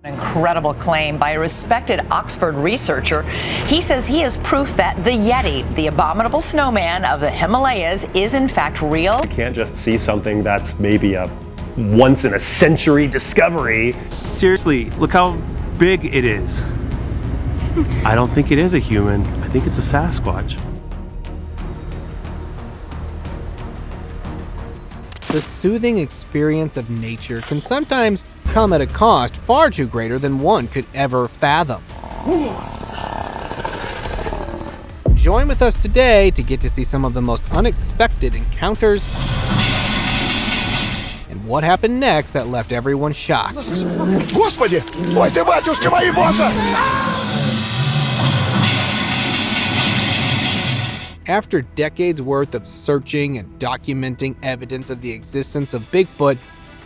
Incredible claim by a respected Oxford researcher. He says he is proof that the Yeti, the abominable snowman of the Himalayas, is in fact real. You can't just see something that's maybe a once-in-a-century discovery. Seriously, look how big it is. I don't think it is a human. I think it's a Sasquatch. The soothing experience of nature can sometimes come at a cost far too greater than one could ever fathom. Join with us today to get to see some of the most unexpected encounters and what happened next that left everyone shocked. Господи! Ой ты, батюшки мои, босса! After decades worth of searching and documenting evidence of the existence of Bigfoot,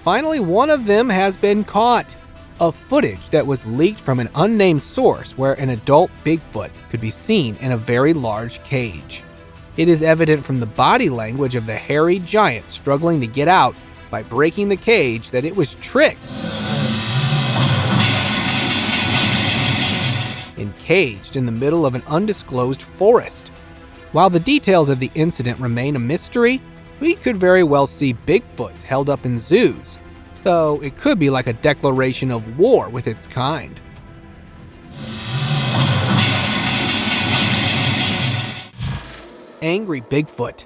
finally one of them has been caught. A footage that was leaked from an unnamed source where an adult Bigfoot could be seen in a very large cage. It is evident from the body language of the hairy giant struggling to get out by breaking the cage that it was tricked. Encaged in the middle of an undisclosed forest. While the details of the incident remain a mystery, we could very well see Bigfoots held up in zoos, though it could be like a declaration of war with its kind. Angry Bigfoot.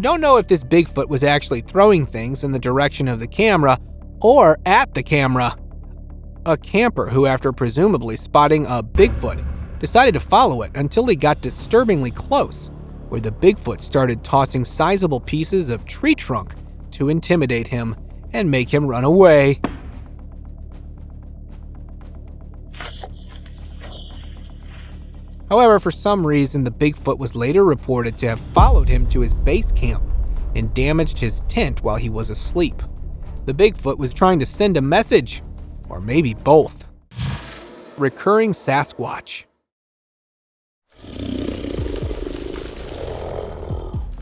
Don't know if this Bigfoot was actually throwing things in the direction of the camera or at the camera. A camper who, after presumably spotting a Bigfoot, decided to follow it until he got disturbingly close, where the Bigfoot started tossing sizable pieces of tree trunk to intimidate him and make him run away. However, for some reason, the Bigfoot was later reported to have followed him to his base camp and damaged his tent while he was asleep. The Bigfoot was trying to send a message, or maybe both. Recurring Sasquatch.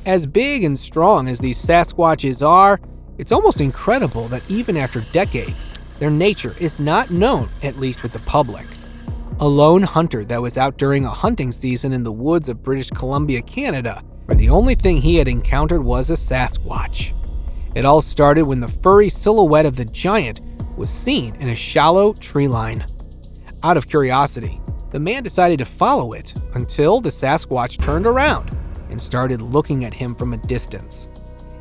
As big and strong as these Sasquatches are, it's almost incredible that even after decades, their nature is not known, at least with the public. A lone hunter that was out during a hunting season in the woods of British Columbia, Canada, where the only thing he had encountered was a Sasquatch. It all started when the furry silhouette of the giant was seen in a shallow tree line. Out of curiosity, the man decided to follow it until the Sasquatch turned around and started looking at him from a distance.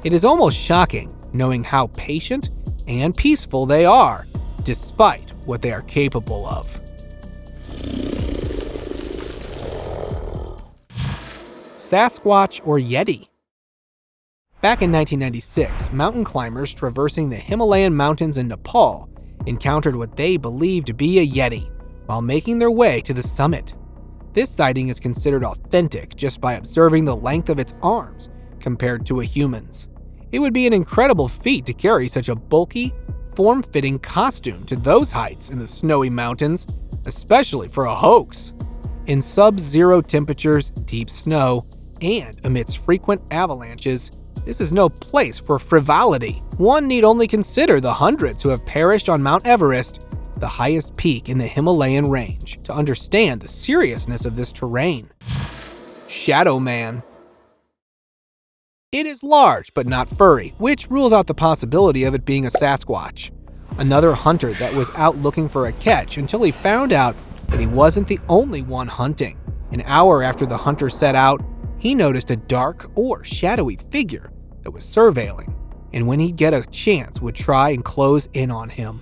It is almost shocking knowing how patient and peaceful they are, despite what they are capable of. Sasquatch or Yeti? Back in 1996, mountain climbers traversing the Himalayan mountains in Nepal encountered what they believed to be a Yeti while making their way to the summit. This sighting is considered authentic just by observing the length of its arms compared to a human's. It would be an incredible feat to carry such a bulky, form-fitting costume to those heights in the snowy mountains, especially for a hoax. In sub-zero temperatures, deep snow, and amidst frequent avalanches, this is no place for frivolity. One need only consider the hundreds who have perished on Mount Everest, the highest peak in the Himalayan range, to understand the seriousness of this terrain. Shadow Man. It is large but not furry, which rules out the possibility of it being a Sasquatch. Another hunter that was out looking for a catch until he found out that he wasn't the only one hunting. An hour after the hunter set out, he noticed a dark or shadowy figure that was surveilling, and when he'd get a chance would try and close in on him.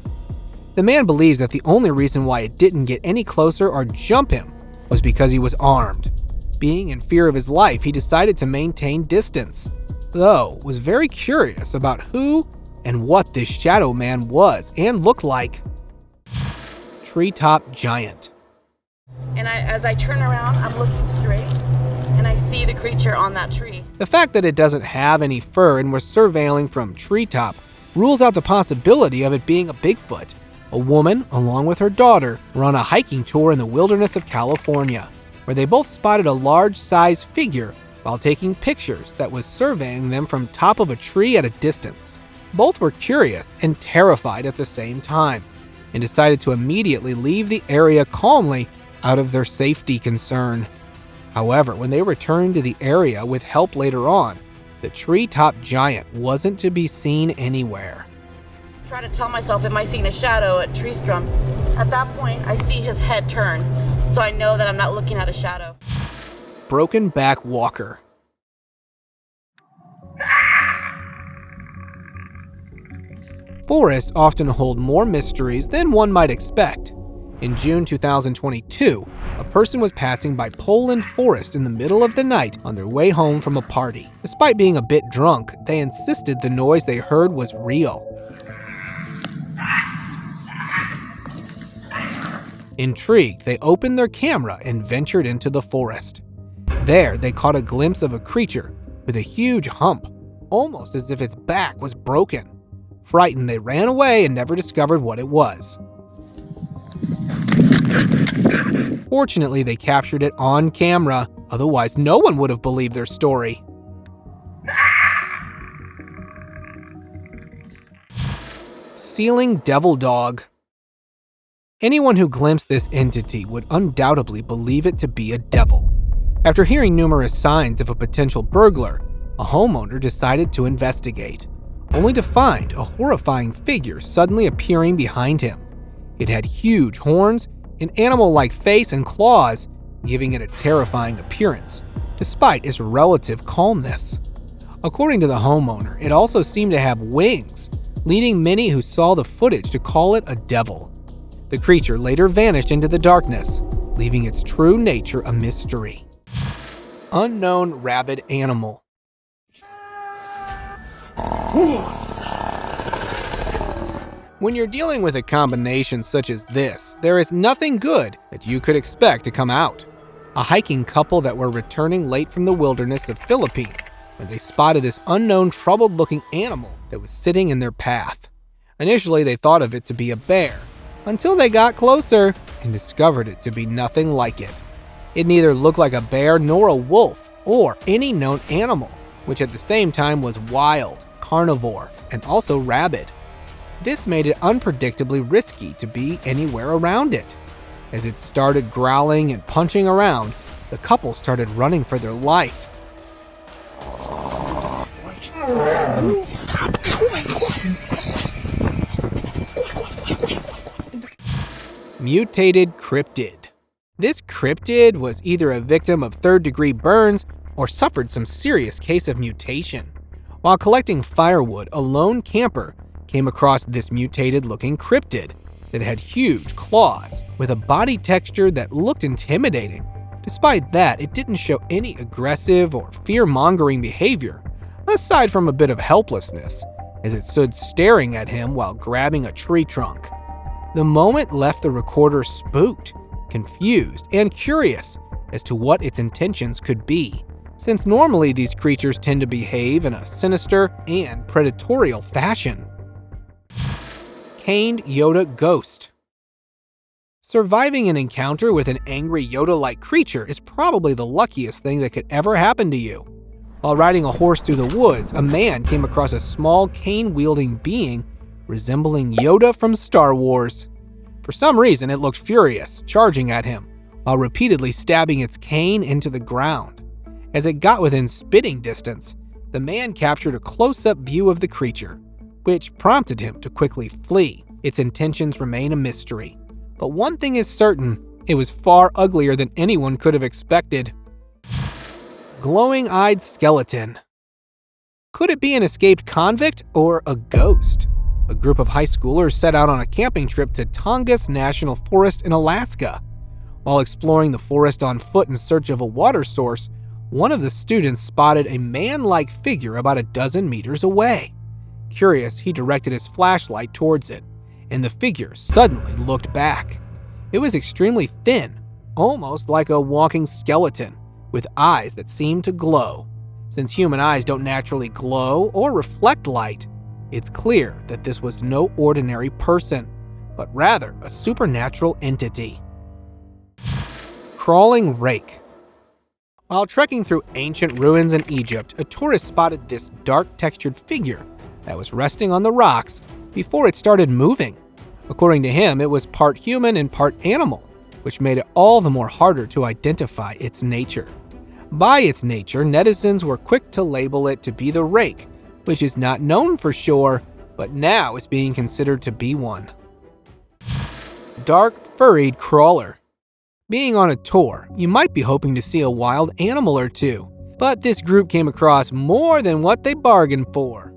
The man believes that the only reason why it didn't get any closer or jump him was because he was armed. Being in fear of his life, he decided to maintain distance, though was very curious about who and what this shadow man was and looked like. Treetop Giant. And as I turn around, I'm looking straight, and I see the creature on that tree. The fact that it doesn't have any fur and was surveilling from treetop rules out the possibility of it being a Bigfoot. A woman, along with her daughter, were on a hiking tour in the wilderness of California, where they both spotted a large-sized figure while taking pictures that was surveying them from top of a tree at a distance. Both were curious and terrified at the same time, and decided to immediately leave the area calmly out of their safety concern. However, when they returned to the area with help later on, the treetop giant wasn't to be seen anywhere. Try to tell myself, am I seeing a shadow at tree stump? At that point, I see his head turn, so I know that I'm not looking at a shadow. Broken back walker. Forests often hold more mysteries than one might expect. In June 2022, a person was passing by Poland Forest in the middle of the night on their way home from a party. Despite being a bit drunk, they insisted the noise they heard was real. Intrigued, they opened their camera and ventured into the forest. There, they caught a glimpse of a creature with a huge hump, almost as if its back was broken. Frightened, they ran away and never discovered what it was. Fortunately, they captured it on camera, otherwise no one would have believed their story. Ceiling devil dog. Anyone who glimpsed this entity would undoubtedly believe it to be a devil. After hearing numerous signs of a potential burglar, a homeowner decided to investigate, only to find a horrifying figure suddenly appearing behind him. It had huge horns, an animal-like face and claws, giving it a terrifying appearance, despite its relative calmness. According to the homeowner, it also seemed to have wings, leading many who saw the footage to call it a devil. The creature later vanished into the darkness, leaving its true nature a mystery. Unknown rabid animal. When you're dealing with a combination such as this, there is nothing good that you could expect to come out. A hiking couple that were returning late from the wilderness of Philippines when they spotted this unknown troubled-looking animal that was sitting in their path. Initially, they thought of it to be a bear, until they got closer and discovered it to be nothing like it. It neither looked like a bear nor a wolf or any known animal, which at the same time was wild, carnivore, and also rabid. This made it unpredictably risky to be anywhere around it. As it started growling and punching around, the couple started running for their life. Mutated Cryptid. This cryptid was either a victim of third-degree burns or suffered some serious case of mutation. While collecting firewood, a lone camper came across this mutated-looking cryptid that had huge claws with a body texture that looked intimidating. Despite that, it didn't show any aggressive or fear-mongering behavior, aside from a bit of helplessness, as it stood staring at him while grabbing a tree trunk. The moment left the recorder spooked, confused, and curious as to what its intentions could be, since normally these creatures tend to behave in a sinister and predatory fashion. Caned Yoda ghost. Surviving an encounter with an angry Yoda-like creature is probably the luckiest thing that could ever happen to you. While riding a horse through the woods, a man came across a small cane-wielding being resembling Yoda from Star Wars. For some reason, it looked furious, charging at him, while repeatedly stabbing its cane into the ground. As it got within spitting distance, the man captured a close-up view of the creature, which prompted him to quickly flee. Its intentions remain a mystery. But one thing is certain, it was far uglier than anyone could have expected. Glowing-eyed skeleton. Could it be an escaped convict or a ghost? A group of high schoolers set out on a camping trip to Tongass National Forest in Alaska. While exploring the forest on foot in search of a water source, one of the students spotted a man-like figure about a dozen meters away. Curious, he directed his flashlight towards it, and the figure suddenly looked back. It was extremely thin, almost like a walking skeleton, with eyes that seemed to glow. Since human eyes don't naturally glow or reflect light, it's clear that this was no ordinary person, but rather a supernatural entity. Crawling Rake. While trekking through ancient ruins in Egypt, a tourist spotted this dark textured figure that was resting on the rocks before it started moving. According to him, it was part human and part animal, which made it all the more harder to identify its nature. By its nature, netizens were quick to label it to be the Rake, which is not known for sure, but now is being considered to be one. Dark furried crawler. Being on a tour, you might be hoping to see a wild animal or two, but this group came across more than what they bargained for.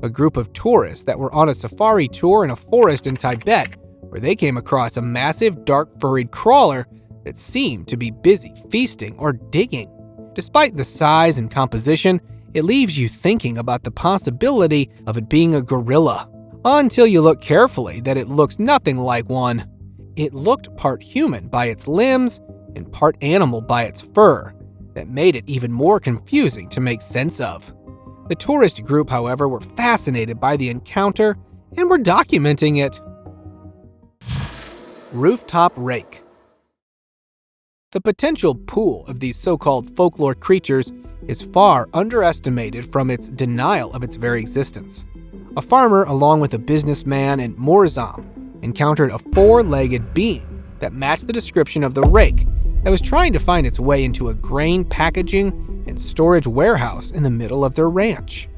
A group of tourists that were on a safari tour in a forest in Tibet, where they came across a massive dark furried crawler that seemed to be busy feasting or digging. Despite the size and composition, it leaves you thinking about the possibility of it being a gorilla, until you look carefully that it looks nothing like one. It looked part human by its limbs and part animal by its fur. That made it even more confusing to make sense of. The tourist group, however, were fascinated by the encounter and were documenting it. Rooftop rake. The potential pool of these so-called folklore creatures is far underestimated from its denial of its very existence. A farmer, along with a businessman and Morzam, encountered a four-legged being that matched the description of the rake that was trying to find its way into a grain packaging and storage warehouse in the middle of their ranch.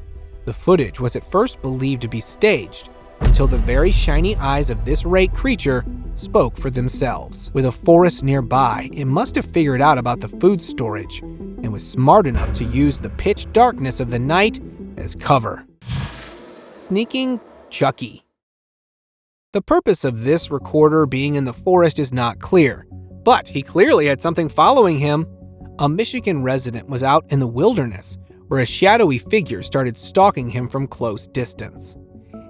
The footage was at first believed to be staged until the very shiny eyes of this rake creature spoke for themselves. With a forest nearby, it must have figured out about the food storage and was smart enough to use the pitch darkness of the night as cover. Sneaking Chucky. The purpose of this recorder being in the forest is not clear, but he clearly had something following him. A Michigan resident was out in the wilderness where a shadowy figure started stalking him from close distance.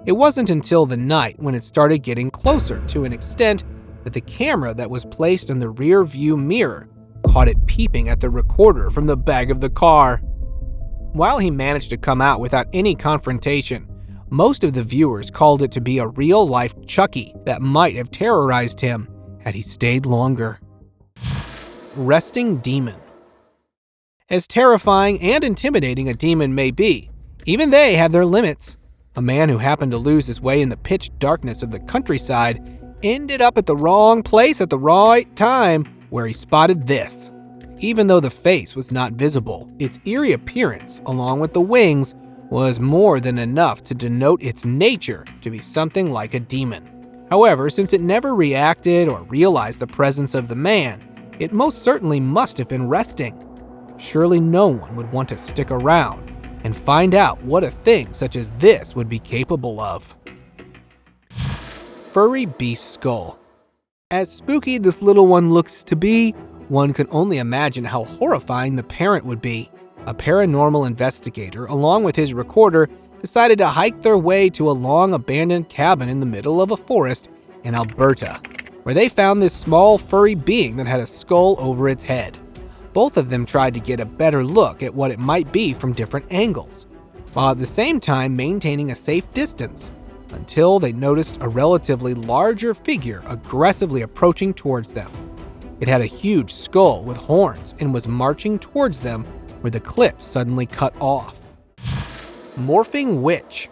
It wasn't until the night when it started getting closer to an extent that the camera that was placed in the rear view mirror caught it peeping at the recorder from the back of the car. While he managed to come out without any confrontation, most of the viewers called it to be a real-life Chucky that might have terrorized him had he stayed longer. Resting demon. As terrifying and intimidating a demon may be, even they have their limits. A man who happened to lose his way in the pitch darkness of the countryside ended up at the wrong place at the right time, where he spotted this. Even though the face was not visible, its eerie appearance, along with the wings, was more than enough to denote its nature to be something like a demon. However, since it never reacted or realized the presence of the man, it most certainly must have been resting. Surely no one would want to stick around and find out what a thing such as this would be capable of. Furry beast skull. As spooky this little one looks to be, one can only imagine how horrifying the parent would be. A paranormal investigator, along with his recorder, decided to hike their way to a long-abandoned cabin in the middle of a forest in Alberta, where they found this small furry being that had a skull over its head. Both of them tried to get a better look at what it might be from different angles, while at the same time maintaining a safe distance, until they noticed a relatively larger figure aggressively approaching towards them. It had a huge skull with horns and was marching towards them where the clip suddenly cut off. Morphing witch.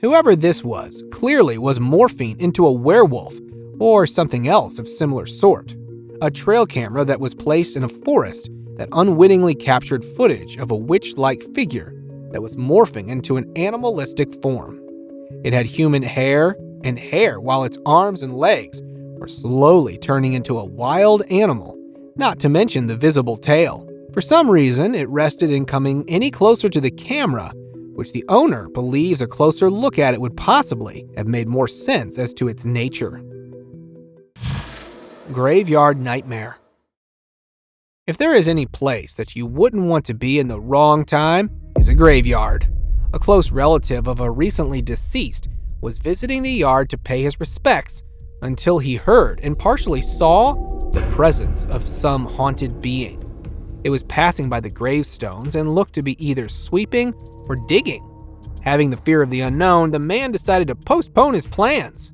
Whoever this was clearly was morphing into a werewolf or something else of similar sort. A trail camera that was placed in a forest that unwittingly captured footage of a witch-like figure that was morphing into an animalistic form. It had human hair and hair, while its arms and legs were slowly turning into a wild animal, not to mention the visible tail. For some reason, it rested in coming any closer to the camera, which the owner believes a closer look at it would possibly have made more sense as to its nature. Graveyard nightmare. If there is any place that you wouldn't want to be in the wrong time, it's a graveyard. A close relative of a recently deceased was visiting the yard to pay his respects until he heard and partially saw the presence of some haunted being. It was passing by the gravestones and looked to be either sweeping or digging. Having the fear of the unknown, the man decided to postpone his plans.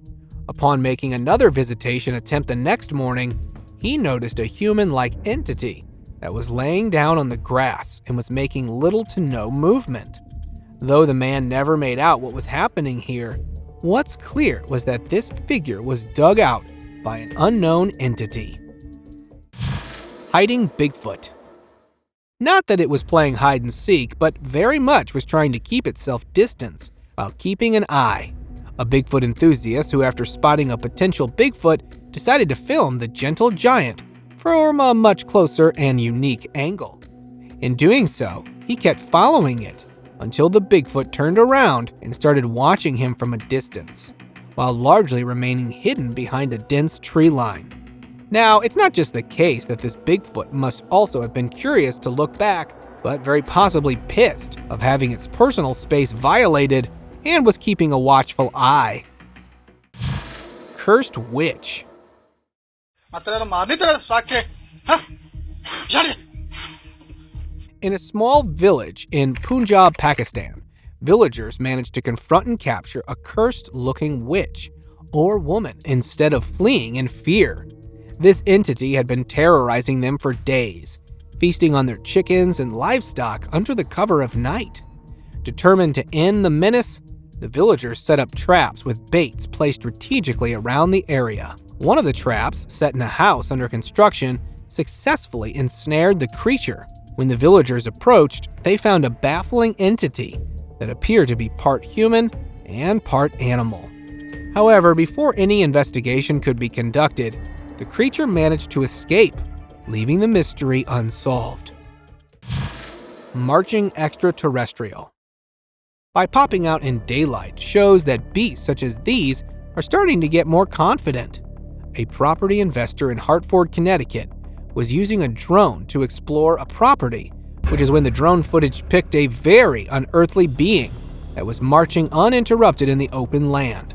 Upon making another visitation attempt the next morning, he noticed a human-like entity that was laying down on the grass and was making little to no movement. Though the man never made out what was happening here, what's clear was that this figure was dug out by an unknown entity. Hiding Bigfoot. Not that it was playing hide and seek, but very much was trying to keep itself distance while keeping an eye. A Bigfoot enthusiast who, after spotting a potential Bigfoot, decided to film the gentle giant from a much closer and unique angle. In doing so, he kept following it until the Bigfoot turned around and started watching him from a distance, while largely remaining hidden behind a dense tree line. Now, it's not just the case that this Bigfoot must also have been curious to look back, but very possibly pissed of having its personal space violated and was keeping a watchful eye. Cursed Witch. In a small village in Punjab, Pakistan, villagers managed to confront and capture a cursed-looking witch, or woman, instead of fleeing in fear. This entity had been terrorizing them for days, feasting on their chickens and livestock under the cover of night. Determined to end the menace, the villagers set up traps with baits placed strategically around the area. One of the traps, set in a house under construction, successfully ensnared the creature. When the villagers approached, they found a baffling entity that appeared to be part human and part animal. However, before any investigation could be conducted, the creature managed to escape, leaving the mystery unsolved. Marching Extraterrestrial. By popping out in daylight shows that beasts such as these are starting to get more confident. A property investor in Hartford, Connecticut, was using a drone to explore a property, which is when the drone footage picked a very unearthly being that was marching uninterrupted in the open land.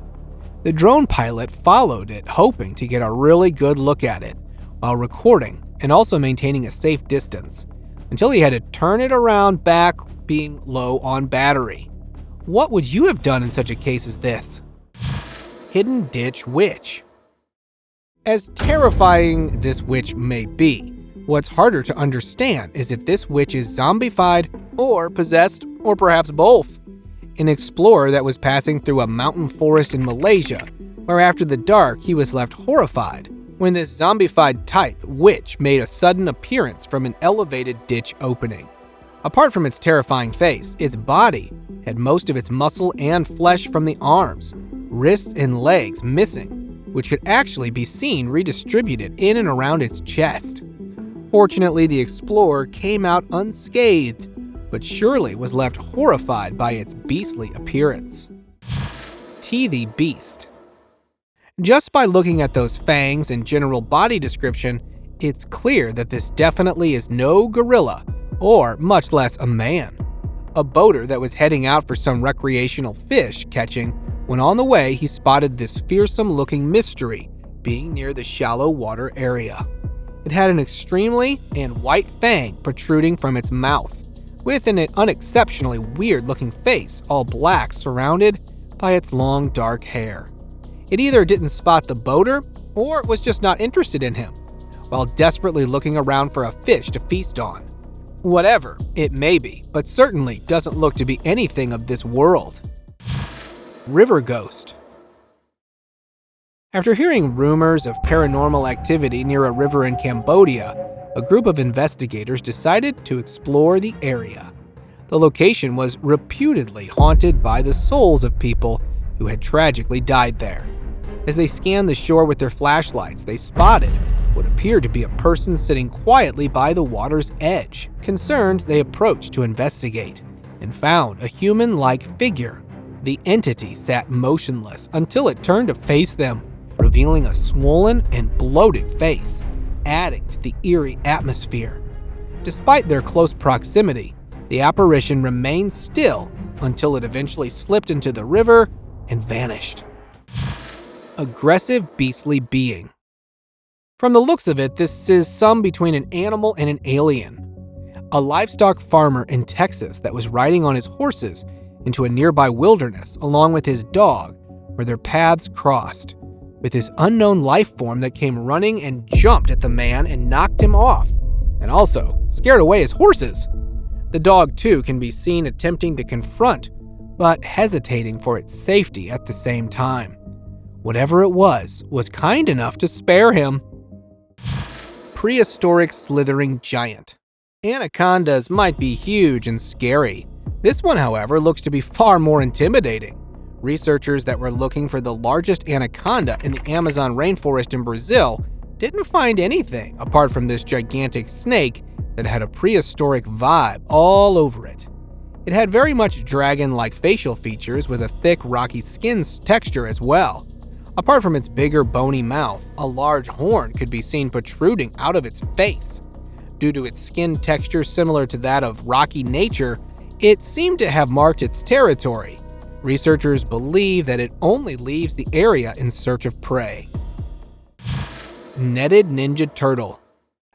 The drone pilot followed it, hoping to get a really good look at it, while recording and also maintaining a safe distance, until he had to turn it around back, being low on battery. What would you have done in such a case as this? Hidden Ditch Witch. As terrifying this witch may be, what's harder to understand is if this witch is zombified or possessed, or perhaps both. An explorer that was passing through a mountain forest in Malaysia, where after the dark he was left horrified when this zombified type witch made a sudden appearance from an elevated ditch opening. Apart from its terrifying face, its body had most of its muscle and flesh from the arms, wrists, and legs missing, which could actually be seen redistributed in and around its chest. Fortunately, the explorer came out unscathed, but surely was left horrified by its beastly appearance. Teethy Beast. Just by looking at those fangs and general body description, it's clear that this definitely is no gorilla, or much less a man. A boater that was heading out for some recreational fish catching, when on the way he spotted this fearsome-looking mystery being near the shallow water area. It had an extremely and white fang protruding from its mouth, with an unexceptionally weird-looking face, all black, surrounded by its long dark hair. It either didn't spot the boater, or was just not interested in him, while desperately looking around for a fish to feast on. Whatever it may be, but certainly doesn't look to be anything of this world. River Ghost. After hearing rumors of paranormal activity near a river in Cambodia, a group of investigators decided to explore the area. The location was reputedly haunted by the souls of people who had tragically died there. As they scanned the shore with their flashlights, they spotted what appeared to be a person sitting quietly by the water's edge. Concerned, they approached to investigate and found a human-like figure. The entity sat motionless until it turned to face them, revealing a swollen and bloated face, adding to the eerie atmosphere. Despite their close proximity, the apparition remained still until it eventually slipped into the river and vanished. Aggressive beastly being. From the looks of it, this is some between an animal and an alien. A livestock farmer in Texas that was riding on his horses into a nearby wilderness along with his dog, where their paths crossed, with this unknown life form that came running and jumped at the man and knocked him off and also scared away his horses. The dog too can be seen attempting to confront, but hesitating for its safety at the same time. Whatever it was kind enough to spare him. Prehistoric slithering giant. Anacondas might be huge and scary. This one, however, looks to be far more intimidating. Researchers that were looking for the largest anaconda in the Amazon rainforest in Brazil didn't find anything apart from this gigantic snake that had a prehistoric vibe all over it. It had very much dragon-like facial features with a thick, rocky skin texture as well. Apart from its bigger, bony mouth, a large horn could be seen protruding out of its face. Due to its skin texture similar to that of rocky nature, it seemed to have marked its territory. Researchers believe that it only leaves the area in search of prey. Netted ninja turtle.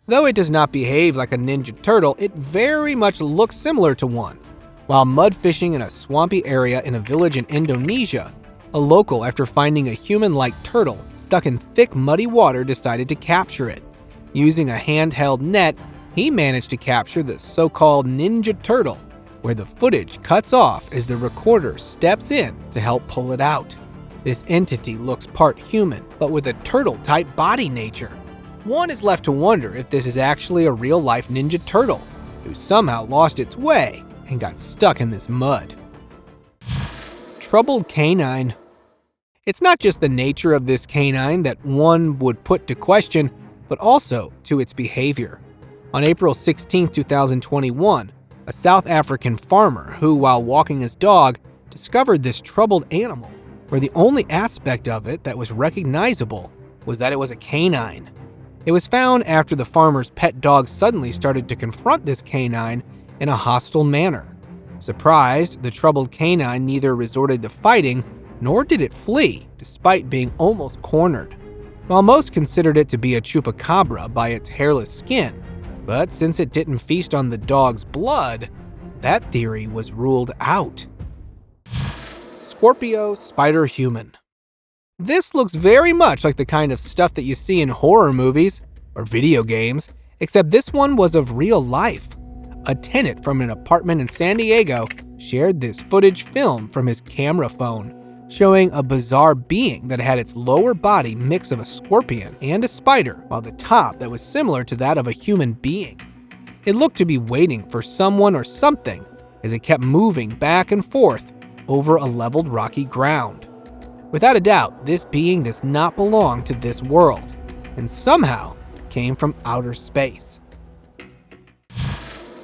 Though it does not behave like a ninja turtle, it very much looks similar to one. While mud fishing in a swampy area in a village in Indonesia, a local, after finding a human-like turtle stuck in thick, muddy water, decided to capture it. Using a handheld net, he managed to capture the so-called ninja turtle, where the footage cuts off as the recorder steps in to help pull it out. This entity looks part human, but with a turtle-type body nature. One is left to wonder if this is actually a real-life ninja turtle, who somehow lost its way and got stuck in this mud. Troubled canine. It's not just the nature of this canine that one would put to question, but also to its behavior. On April 16, 2021, a South African farmer who, while walking his dog, discovered this troubled animal, where the only aspect of it that was recognizable was that it was a canine. It was found after the farmer's pet dog suddenly started to confront this canine in a hostile manner. Surprised, the troubled canine neither resorted to fighting nor did it flee, despite being almost cornered. While most considered it to be a chupacabra by its hairless skin, but since it didn't feast on the dog's blood, that theory was ruled out. Scorpio spider human. This looks very much like the kind of stuff that you see in horror movies or video games, except this one was of real life. A tenant from an apartment in San Diego shared this footage film from his camera phone, showing a bizarre being that had its lower body mix of a scorpion and a spider, while the top that was similar to that of a human being. It looked to be waiting for someone or something as it kept moving back and forth over a leveled rocky ground. Without a doubt, this being does not belong to this world, and somehow came from outer space.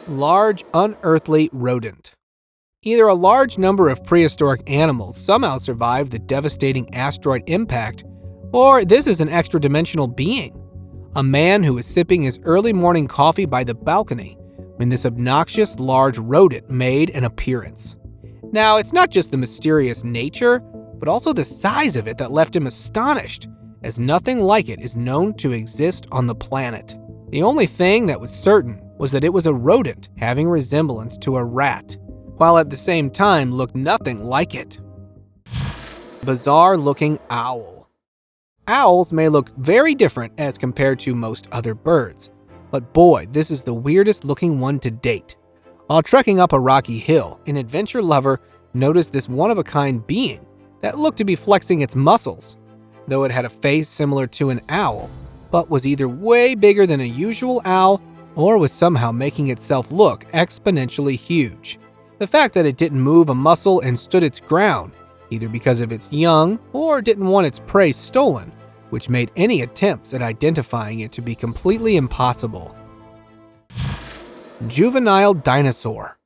Large unearthly rodent. Either a large number of prehistoric animals somehow survived the devastating asteroid impact, or this is an extra-dimensional being. A man who was sipping his early morning coffee by the balcony when this obnoxious large rodent made an appearance. Now, it's not just the mysterious nature, but also the size of it that left him astonished, as nothing like it is known to exist on the planet. The only thing that was certain was that it was a rodent having resemblance to a rat, while at the same time looked nothing like it. Bizarre-looking owl. Owls may look very different as compared to most other birds, but boy, this is the weirdest looking one to date. While trekking up a rocky hill, an adventure lover noticed this one-of-a-kind being that looked to be flexing its muscles, though it had a face similar to an owl, but was either way bigger than a usual owl or was somehow making itself look exponentially huge. The fact that it didn't move a muscle and stood its ground, either because of its young or didn't want its prey stolen, which made any attempts at identifying it to be completely impossible. Juvenile dinosaur.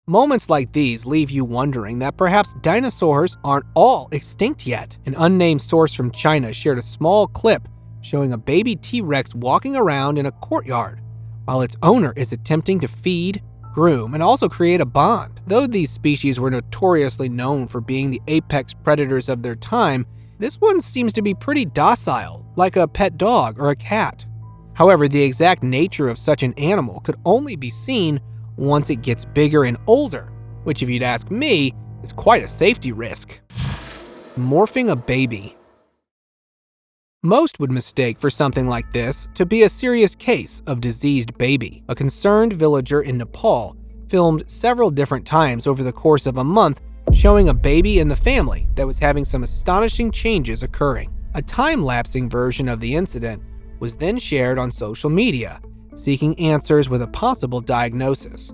Moments like these leave you wondering that perhaps dinosaurs aren't all extinct yet. An unnamed source from China shared a small clip showing a baby T-Rex walking around in a courtyard, while its owner is attempting to feed, groom, and also create a bond. Though these species were notoriously known for being the apex predators of their time, this one seems to be pretty docile, like a pet dog or a cat. However, the exact nature of such an animal could only be seen once it gets bigger and older, which if you'd ask me, is quite a safety risk. Morphing a baby. Most would mistake for something like this to be a serious case of diseased baby. A concerned villager in Nepal filmed several different times over the course of a month showing a baby in the family that was having some astonishing changes occurring. A time-lapsing version of the incident was then shared on social media, seeking answers with a possible diagnosis.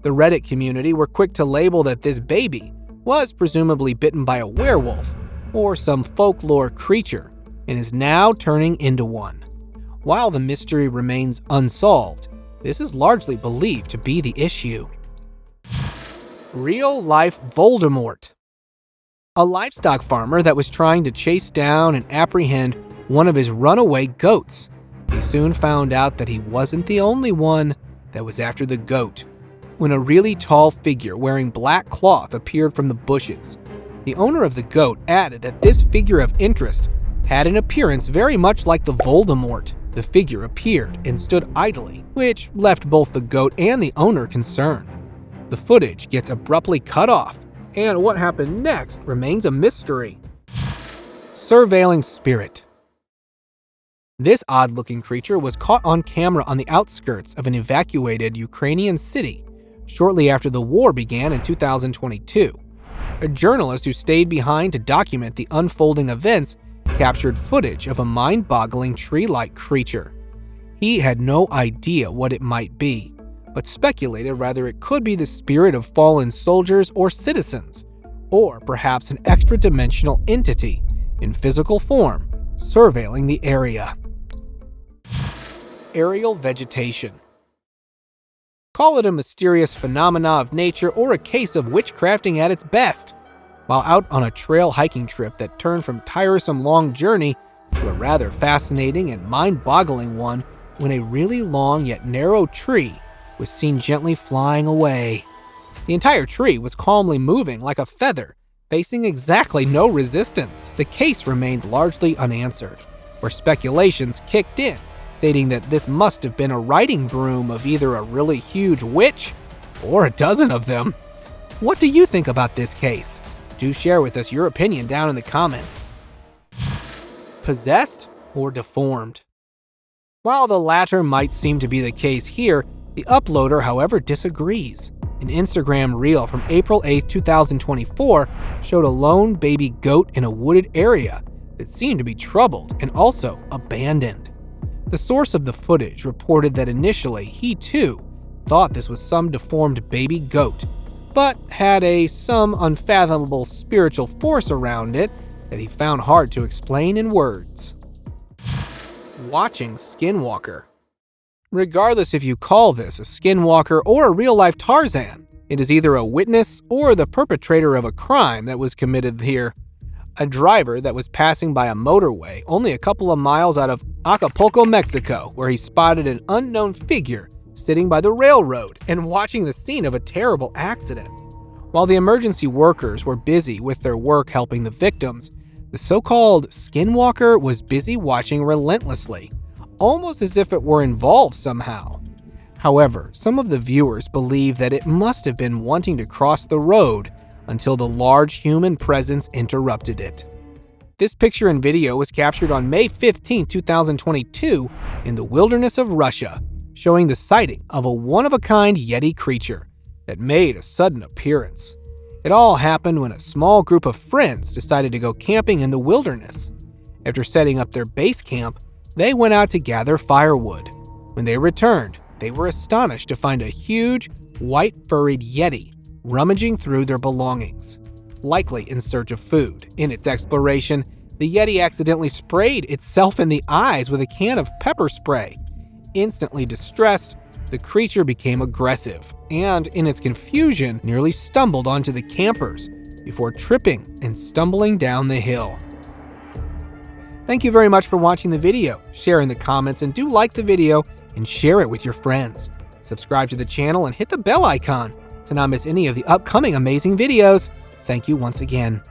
The Reddit community were quick to label that this baby was presumably bitten by a werewolf or some folklore creature and is now turning into one. While the mystery remains unsolved, this is largely believed to be the issue. Real-life Voldemort. A livestock farmer that was trying to chase down and apprehend one of his runaway goats. He soon found out that he wasn't the only one that was after the goat. When a really tall figure wearing black cloth appeared from the bushes, the owner of the goat added that this figure of interest had an appearance very much like the Voldemort. The figure appeared and stood idly, which left both the goat and the owner concerned. The footage gets abruptly cut off, and what happened next remains a mystery. Surveilling spirit. This odd-looking creature was caught on camera on the outskirts of an evacuated Ukrainian city shortly after the war began in 2022. A journalist who stayed behind to document the unfolding events captured footage of a mind-boggling tree-like creature. He had no idea what it might be, but speculated whether it could be the spirit of fallen soldiers or citizens, or perhaps an extra-dimensional entity in physical form, surveilling the area. Aerial vegetation. Call it a mysterious phenomena of nature or a case of witchcrafting at its best. While out on a trail hiking trip that turned from tiresome long journey to a rather fascinating and mind-boggling one when a really long yet narrow tree was seen gently flying away. The entire tree was calmly moving like a feather, facing exactly no resistance. The case remained largely unanswered, where speculations kicked in, stating that this must have been a riding broom of either a really huge witch or a dozen of them. What do you think about this case? Do share with us your opinion down in the comments. Possessed or deformed? While the latter might seem to be the case here, the uploader, however, disagrees. An Instagram reel from April 8, 2024 showed a lone baby goat in a wooded area that seemed to be troubled and also abandoned. The source of the footage reported that initially he too thought this was some deformed baby goat, but had some unfathomable spiritual force around it that he found hard to explain in words. Watching Skinwalker. Regardless if you call this a Skinwalker or a real-life Tarzan, it is either a witness or the perpetrator of a crime that was committed here. A driver that was passing by a motorway only a couple of miles out of Acapulco, Mexico, where he spotted an unknown figure sitting by the railroad and watching the scene of a terrible accident. While the emergency workers were busy with their work helping the victims, the so-called Skinwalker was busy watching relentlessly, almost as if it were involved somehow. However, some of the viewers believe that it must have been wanting to cross the road until the large human presence interrupted it. This picture and video was captured on May 15, 2022 in the wilderness of Russia, showing the sighting of a one-of-a-kind Yeti creature that made a sudden appearance. It all happened when a small group of friends decided to go camping in the wilderness. After setting up their base camp, they went out to gather firewood. When they returned, they were astonished to find a huge, white furried Yeti rummaging through their belongings, likely in search of food. In its exploration, the Yeti accidentally sprayed itself in the eyes with a can of pepper spray. Instantly distressed, the creature became aggressive and, in its confusion, nearly stumbled onto the campers before tripping and stumbling down the hill. Thank you very much for watching the video. Share in the comments and do like the video and share it with your friends. Subscribe to the channel and hit the bell icon to not miss any of the upcoming amazing videos. Thank you once again.